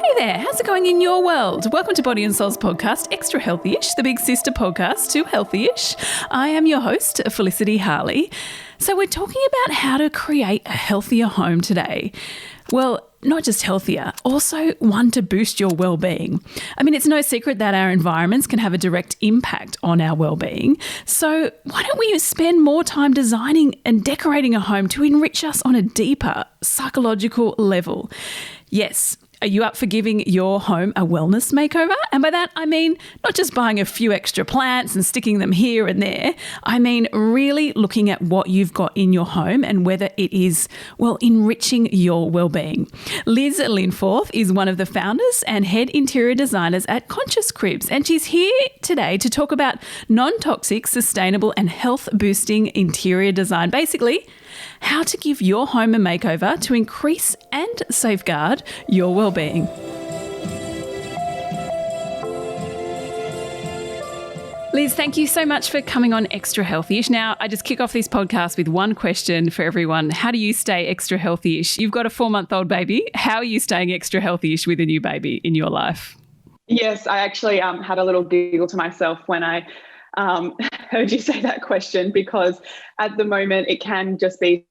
Hey there, how's it going in your world? Welcome to Body and Soul's podcast, Extra Healthy-ish, the big sister podcast to Healthy-ish. I am your host, Felicity Harley. So we're talking about how to create a healthier home today. Well, not just healthier, also one to boost your well-being. I mean, it's no secret that our environments can have a direct impact on our well-being. So why don't we spend more time designing and decorating a home to enrich us on a deeper psychological level? Yes. Are you up for giving your home a wellness makeover? And by that, I mean not just buying a few extra plants and sticking them here and there. I mean really looking at what you've got in your home and whether it is, well, enriching your well-being. Liz Linforth is one of the founders and head interior designers at Conscious Cribs, and she's here today to talk about non-toxic, sustainable and health-boosting interior design. Basically, how to give your home a makeover to increase and safeguard your well-being. Liz, thank you so much for coming on Extra Healthy-ish. Now, I just kick off this podcast with one question for everyone. How do you stay extra healthy-ish? You've got a 4-month-old baby. How are you staying extra healthy-ish with a new baby in your life? Yes, I actually had a little giggle to myself when I heard you say that question, because at the moment it can just be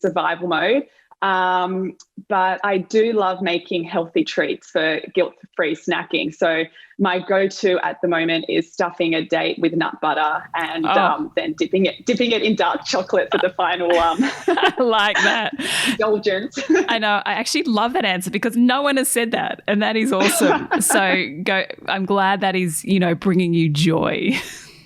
survival mode. But I do love making healthy treats for guilt-free snacking. So my go-to at the moment is stuffing a date with nut butter and then dipping it in dark chocolate for the final I like that. indulgence. I know. I actually love that answer because no one has said that, and that is awesome. So I'm glad that is, bringing you joy.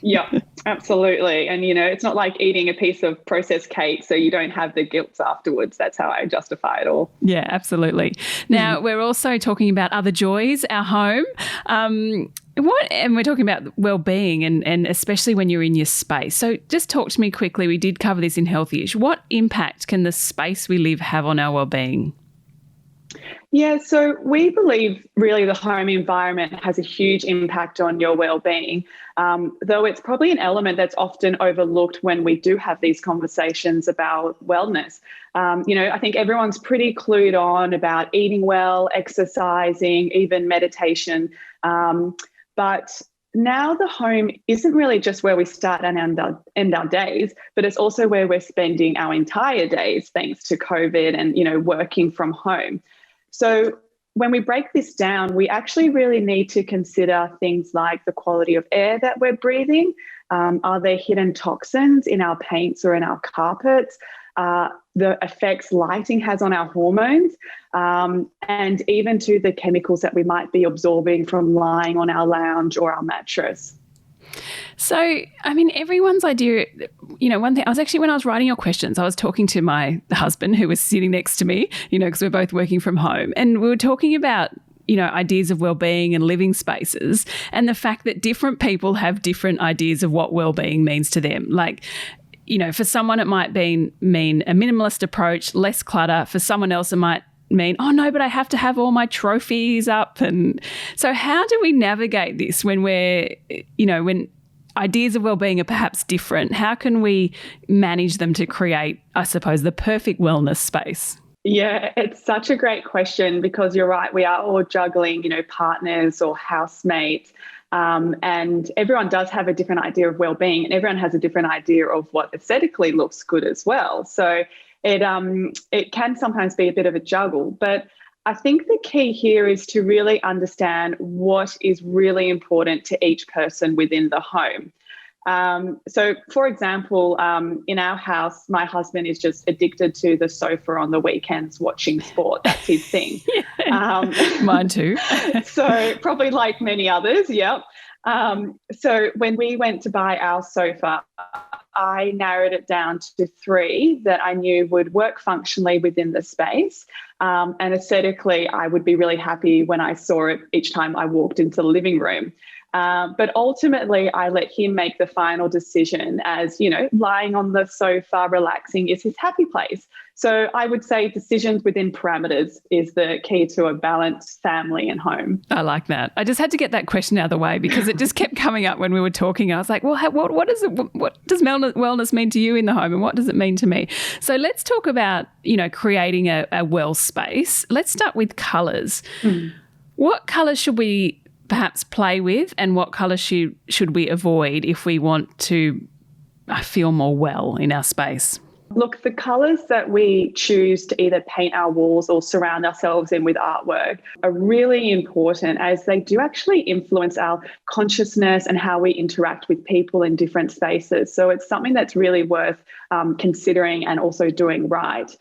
Yeah, absolutely. And, it's not like eating a piece of processed cake so you don't have the guilt afterwards. That's how I justify it all. Yeah, absolutely. Now, we're also talking about other joys, our home. And we're talking about well-being and especially when you're in your space. So just talk to me quickly. We did cover this in Healthy-ish. What impact can the space we live have on our well-being? Yeah, so we believe really the home environment has a huge impact on your well-being, though it's probably an element that's often overlooked when we do have these conversations about wellness. I think everyone's pretty clued on about eating well, exercising, even meditation. But now the home isn't really just where we start and end our days, but it's also where we're spending our entire days thanks to COVID and, working from home. So when we break this down, we actually really need to consider things like the quality of air that we're breathing. Are there hidden toxins in our paints or in our carpets? The effects lighting has on our hormones, and even to the chemicals that we might be absorbing from lying on our lounge or our mattress. So, I mean, everyone's idea, one thing, when I was writing your questions, I was talking to my husband who was sitting next to me, because we're both working from home, and we were talking about, ideas of well-being and living spaces and the fact that different people have different ideas of what well-being means to them. Like, for someone it might mean a minimalist approach, less clutter. For someone else it might mean, oh no, but I have to have all my trophies up. And so how do we navigate this when when ideas of well-being are perhaps different? How can we manage them to create, I suppose, the perfect wellness space? Yeah, it's such a great question because you're right. We are all juggling, partners or housemates. And everyone does have a different idea of well-being, and everyone has a different idea of what aesthetically looks good as well. So it can sometimes be a bit of a juggle, but I think the key here is to really understand what is really important to each person within the home. So, for example, in our house, my husband is just addicted to the sofa on the weekends watching sport. That's his thing. Mine too. So probably like many others, yeah. So when we went to buy our sofa, I narrowed it down to 3 that I knew would work functionally within the space. And aesthetically, I would be really happy when I saw it each time I walked into the living room. But ultimately, I let him make the final decision as, lying on the sofa, relaxing is his happy place. So I would say decisions within parameters is the key to a balanced family and home. I like that. I just had to get that question out of the way because it just kept coming up when we were talking. I was like, well, what does wellness mean to you in the home and what does it mean to me? So let's talk about, creating a well space. Let's start with colours. What colours should we perhaps play with, and what colours should we avoid if we want to feel more well in our space? Look, the colours that we choose to either paint our walls or surround ourselves in with artwork are really important, as they do actually influence our consciousness and how we interact with people in different spaces. So it's something that's really worth considering and also doing right.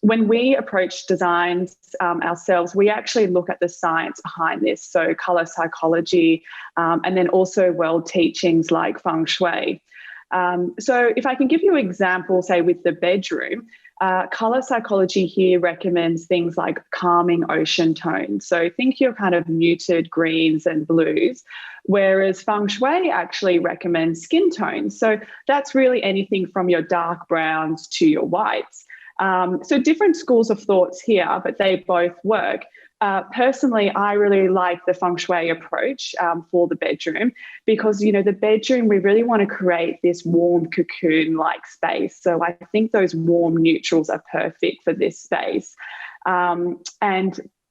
When we approach designs ourselves, we actually look at the science behind this, so colour psychology, and then also world teachings like feng shui. So if I can give you an example, say with the bedroom, colour psychology here recommends things like calming ocean tones. So think your kind of muted greens and blues, whereas feng shui actually recommends skin tones. So that's really anything from your dark browns to your whites. So different schools of thoughts here, but they both work. Personally, I really like the feng shui approach for the bedroom because, the bedroom, we really want to create this warm cocoon-like space. So I think those warm neutrals are perfect for this space.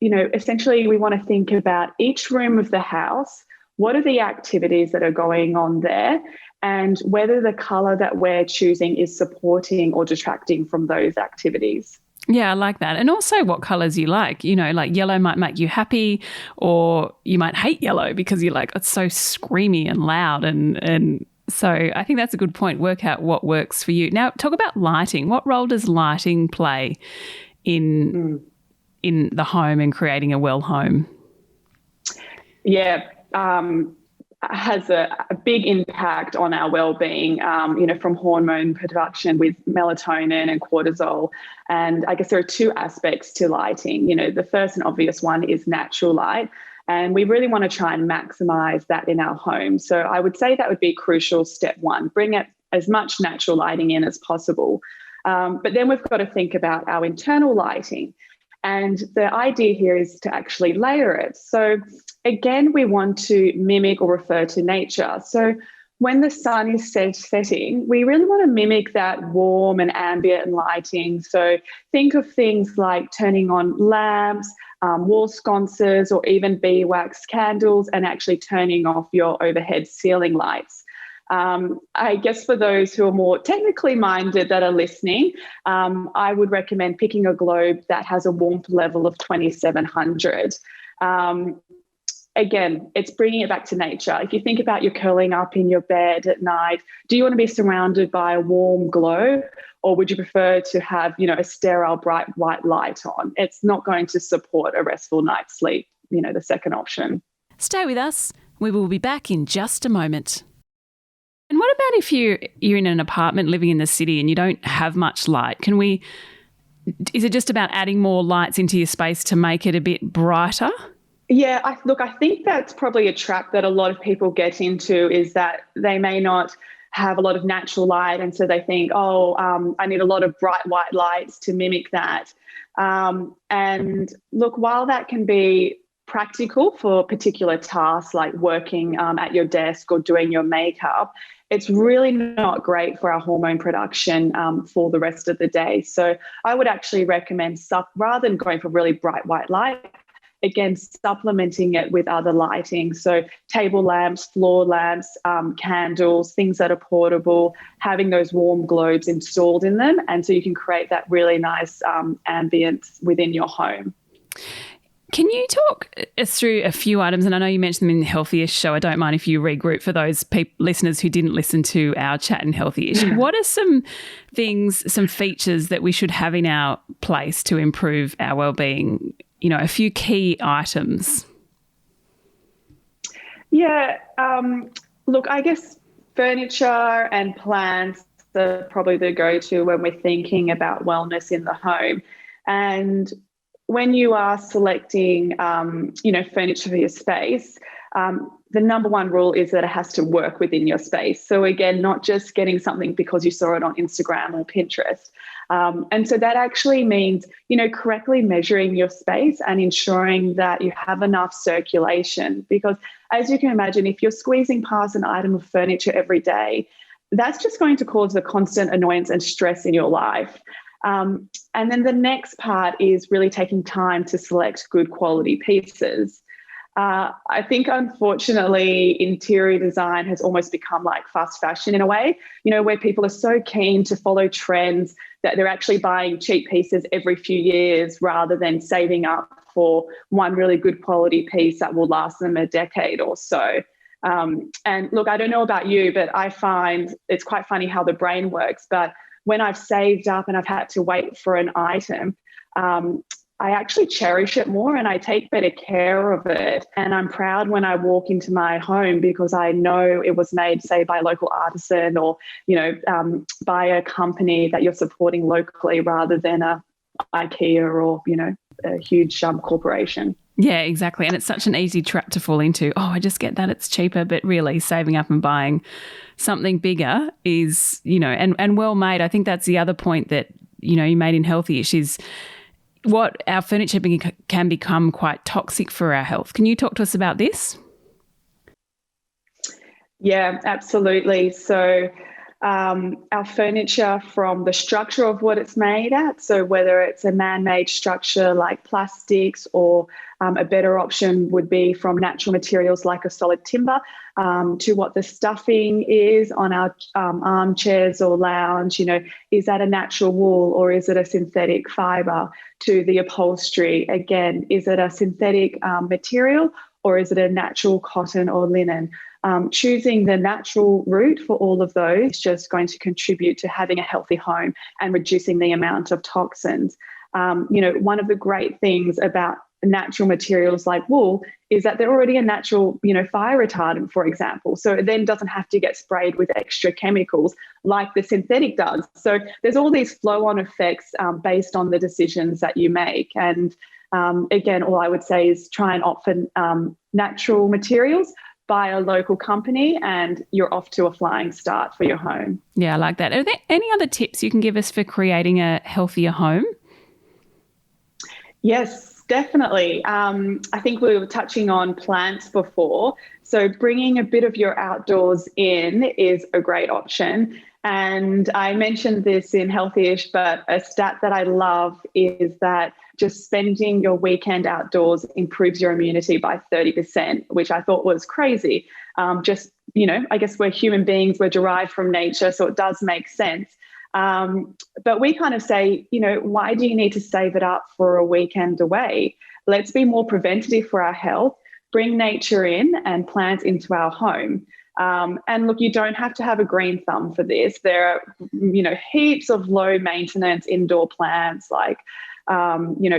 Essentially we want to think about each room of the house. What are the activities that are going on there? And whether the colour that we're choosing is supporting or detracting from those activities. Yeah, I like that. And also what colours you like. Like yellow might make you happy, or you might hate yellow because you're like, it's so screamy and loud. And so I think that's a good point. Work out what works for you. Now, talk about lighting. What role does lighting play in the home and creating a well home? Yeah, has a big impact on our well-being, from hormone production with melatonin and cortisol. And I guess there are two aspects to lighting. The first and obvious one is natural light. And we really want to try and maximise that in our home. So I would say that would be crucial step one, bring as much natural lighting in as possible. But then we've got to think about our internal lighting. And the idea here is to actually layer it. So again, we want to mimic or refer to nature. So when the sun is setting, we really want to mimic that warm and ambient lighting. So think of things like turning on lamps, wall sconces, or even beeswax candles, and actually turning off your overhead ceiling lights. I guess for those who are more technically minded that are listening, I would recommend picking a globe that has a warmth level of 2700. Again, it's bringing it back to nature. If you think about you curling up in your bed at night, do you want to be surrounded by a warm glow, or would you prefer to have, a sterile bright white light on? It's not going to support a restful night's sleep, the second option. Stay with us. We will be back in just a moment. And what about if you're in an apartment living in the city and you don't have much light? Is it just about adding more lights into your space to make it a bit brighter? Yeah, I think that's probably a trap that a lot of people get into, is that they may not have a lot of natural light, and so they think, I need a lot of bright white lights to mimic that. And look, while that can be practical for particular tasks like working at your desk or doing your makeup, it's really not great for our hormone production for the rest of the day. So I would actually recommend, rather than going for really bright white light, again, supplementing it with other lighting. So table lamps, floor lamps, candles, things that are portable, having those warm globes installed in them. And so you can create that really nice ambience within your home. Can you talk us through a few items? And I know you mentioned them in the Healthy-ish show. I don't mind if you regroup for those listeners who didn't listen to our chat in Healthy-ish. What are some things, some features that we should have in our place to improve our well-being? A few key items. Yeah. Look, I guess furniture and plants are probably the go-to when we're thinking about wellness in the home. And when you are selecting, furniture for your space, the number one rule is that it has to work within your space. So again, not just getting something because you saw it on Instagram or Pinterest. And so that actually means, correctly measuring your space and ensuring that you have enough circulation. Because as you can imagine, if you're squeezing past an item of furniture every day, that's just going to cause a constant annoyance and stress in your life. And then the next part is really taking time to select good quality pieces. I think, unfortunately, interior design has almost become like fast fashion in a way, where people are so keen to follow trends that they're actually buying cheap pieces every few years rather than saving up for one really good quality piece that will last them a decade or so. And look, I don't know about you, but I find it's quite funny how the brain works. But when I've saved up and I've had to wait for an item, I actually cherish it more and I take better care of it. And I'm proud when I walk into my home because I know it was made, say, by a local artisan or, by a company that you're supporting locally rather than a IKEA or, a huge corporation. Yeah, exactly. And it's such an easy trap to fall into. Oh, I just get that it's cheaper, but really saving up and buying something bigger is, and well made. I think that's the other point that, you made in Healthy-ish is what our furniture can become quite toxic for our health. Can you talk to us about this? Yeah, absolutely. So our furniture, from the structure of what it's made at, so whether it's a man-made structure like plastics or a better option would be from natural materials like a solid timber, to what the stuffing is on our armchairs or lounge, is that a natural wool or is it a synthetic fibre, to the upholstery, again, is it a synthetic material or is it a natural cotton or linen? Choosing the natural route for all of those is just going to contribute to having a healthy home and reducing the amount of toxins. One of the great things about natural materials like wool is that they're already a natural, fire retardant, for example. So it then doesn't have to get sprayed with extra chemicals like the synthetic does. So there's all these flow-on effects based on the decisions that you make. And again, all I would say is try and opt for natural materials, buy a local company, and you're off to a flying start for your home. Yeah, I like that. Are there any other tips you can give us for creating a healthier home? Yes, definitely. I think we were touching on plants before. So bringing a bit of your outdoors in is a great option. And I mentioned this in Healthy-ish, but a stat that I love is that just spending your weekend outdoors improves your immunity by 30%, which I thought was crazy. I guess we're human beings, we're derived from nature, so it does make sense. But we kind of say, why do you need to save it up for a weekend away? Let's be more preventative for our health, bring nature in and plants into our home. And look, you don't have to have a green thumb for this. There are, heaps of low maintenance indoor plants like,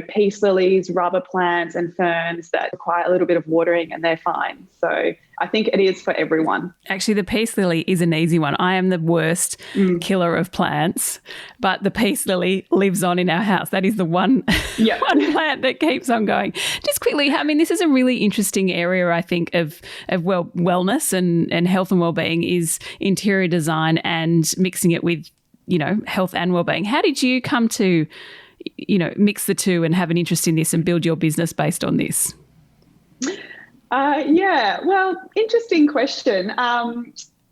peace lilies, rubber plants and ferns that require a little bit of watering and they're fine. So I think it is for everyone. Actually, the peace lily is an easy one. I am the worst killer of plants, but the peace lily lives on in our house. That is the one plant that keeps on going. Just quickly, this is a really interesting area, I think, of wellness and health and wellbeing is interior design and mixing it with, health and wellbeing. How did you come to mix the two and have an interest in this and build your business based on this? Interesting question.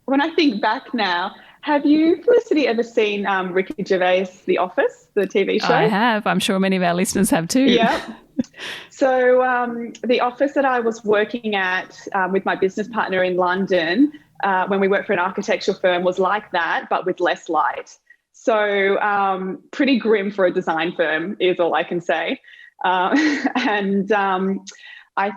When I think back now, have you, Felicity, ever seen Ricky Gervais' The Office, the TV show? I have. I'm sure many of our listeners have too. Yeah. So the office that I was working at with my business partner in London when we worked for an architectural firm was like that, but with less light. So pretty grim for a design firm is all I can say. I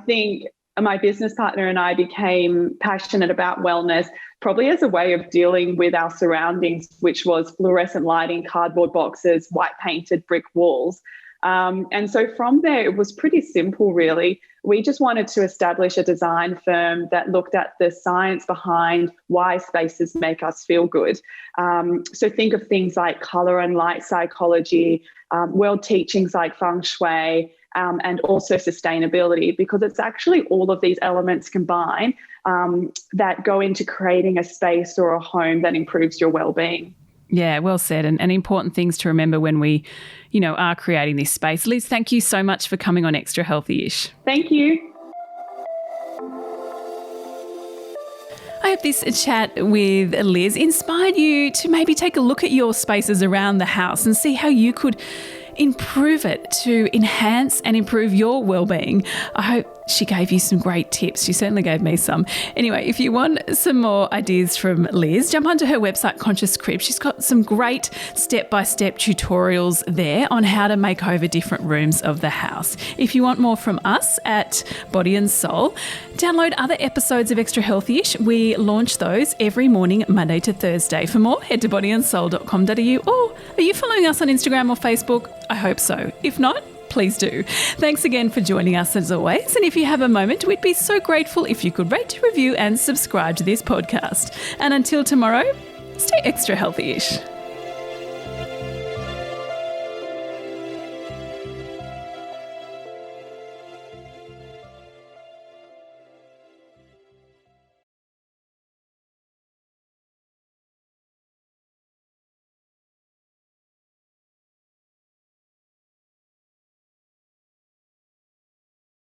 think my business partner and I became passionate about wellness probably as a way of dealing with our surroundings, which was fluorescent lighting, cardboard boxes, white painted brick walls. And so from there, it was pretty simple, really. We just wanted to establish a design firm that looked at the science behind why spaces make us feel good. So think of things like colour and light psychology, world teachings like feng shui, and also sustainability, because it's actually all of these elements combined that go into creating a space or a home that improves your well-being. Yeah, well said, and important things to remember when we, are creating this space. Liz, thank you so much for coming on Extra Healthy-ish. Thank you. I hope this chat with Liz inspired you to maybe take a look at your spaces around the house and see how you could improve it to enhance and improve your well-being. I hope she gave you some great tips. She certainly gave me some. Anyway, if you want some more ideas from Liz, jump onto her website, Conscious Crib. She's got some great step-by-step tutorials there on how to make over different rooms of the house. If you want more from us at Body & Soul, download other episodes of Extra Healthy-ish. We launch those every morning, Monday to Thursday. For more, head to bodyandsoul.com.au, or are you following us on Instagram or Facebook? I hope so. If not, please do. Thanks again for joining us as always. And if you have a moment, we'd be so grateful if you could rate, review and subscribe to this podcast. And until tomorrow, stay extra healthy-ish.